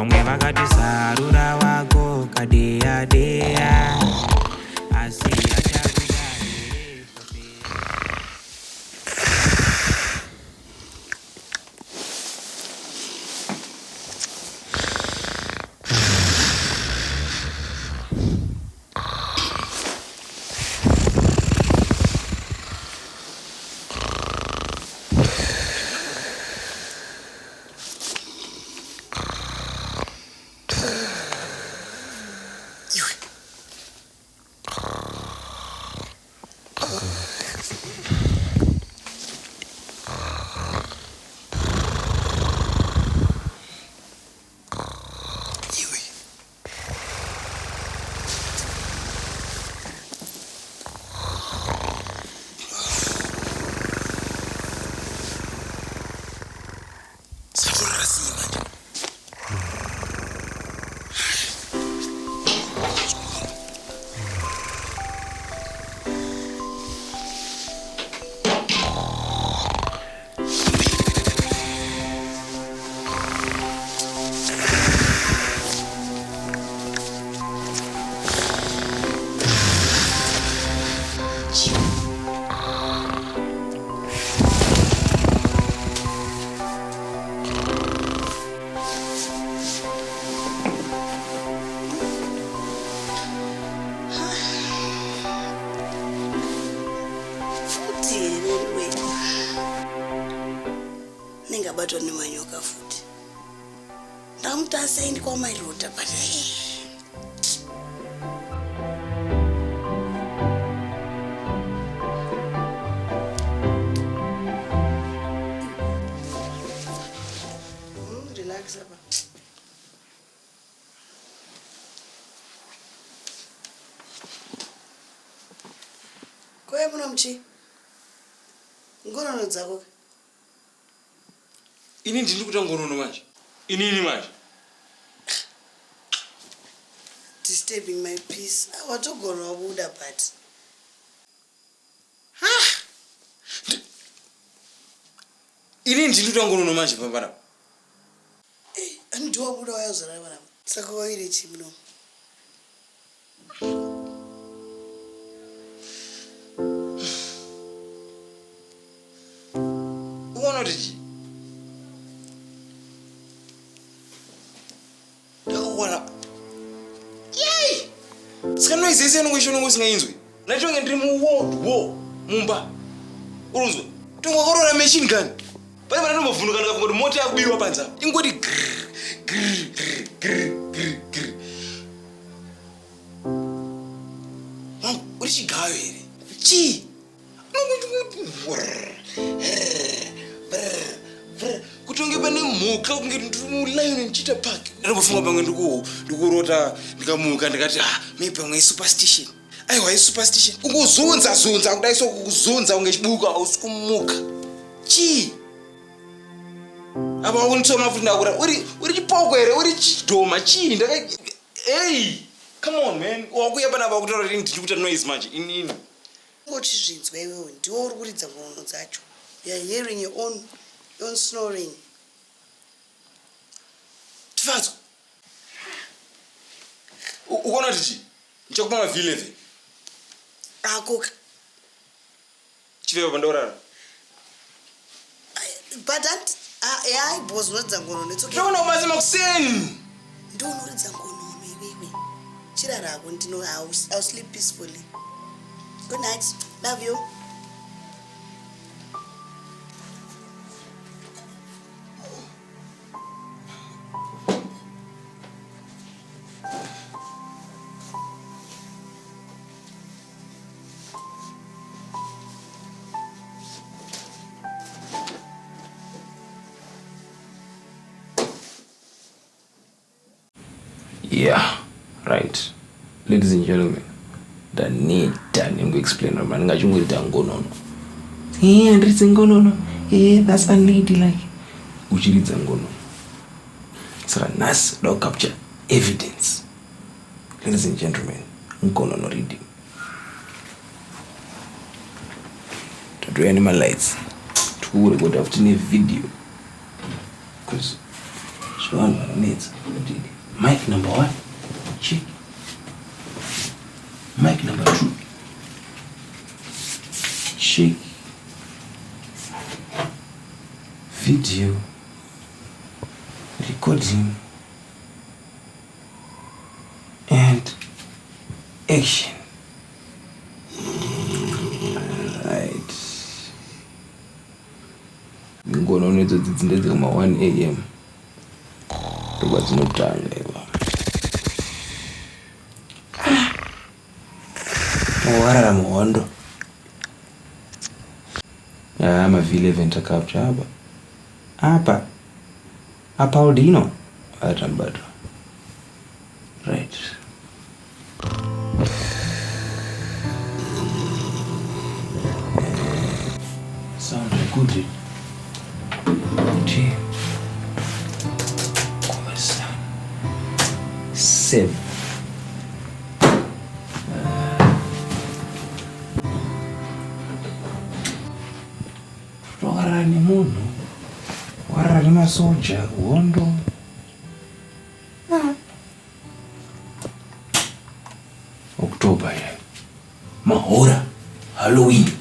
vamwe vakati sarura wako kadeya deya asi achakuda here Ningabatwa nemanyoka futhi. Ndamutasa indi kwa mailota but relax apa. Kwa kuna mchi. Ngono dzako. Ini ndiri kuita ngonono manje. Inini manje. Disturbing my peace. Awatogona wabuda but. Ini ndiri kuita ngonono manje pambana. Andiwa wabuda wayozora bana. Saka waire chimno. Uona tiji. Yay! Sikano izese nongishona ngosingainzwe. Natonge ndiri muwo mumba. Urunzwe. Tongokorora machine gun. Pane vana nombovhunuka ndikafunga kuti mota yakubiwa panza. Ingoti uri chigayo here. Chi? Kutonge pane mhuka kunge ndiri mulion nchita park. Ndinofunga pamwe ndikurota ndikamuka ndikati maybe pamwe superstition. Aiwa superstition. Kungozunza kudaiso kuzunza unge chibuka ausikumuka. Chi? Apa unitsoma futhi ndakura uri chipoko here uri chidoma chi ndaka hey come on man wakuya pana pakutora kuti ndiri kuita noise manje inini Ngoti zvinzwa iwewe ndiwo uri kuridza ngono dzacho. You are hearing your own snoring. Tifatso. Ukhona tithi ngichokuba ngavile Akuka. Chive bandorara. But that boss noridza ngono it's okay. Ndona umaze makuseni. Ndonoridza ngono iwewe. Chirara ako ndino I'll sleep peacefully. Good night. Love you. Yeah, right. Ladies and gentlemen, the need to explain no man ngachunguri tangonono. Ndritse ngonono. That's unladylike. Uchiridza ngonono. Saka nas do capture evidence. Ladies and gentlemen, ngonono reading. To do animal lights. To go after a video. Because Shona needs. Mic number 1. Check. Mic number 2. Check. Video. Recording. And action. Right. Ngona unezo dzindeze kama 1 am. Toba dzinotanga iwa. Warara muhondo. Mavhili event capture apa Aldino atambata. Right. Sound good. Save. Warara ni munhu. Warara ni masoja hondo. Oktoba ya. Mahora Halloween.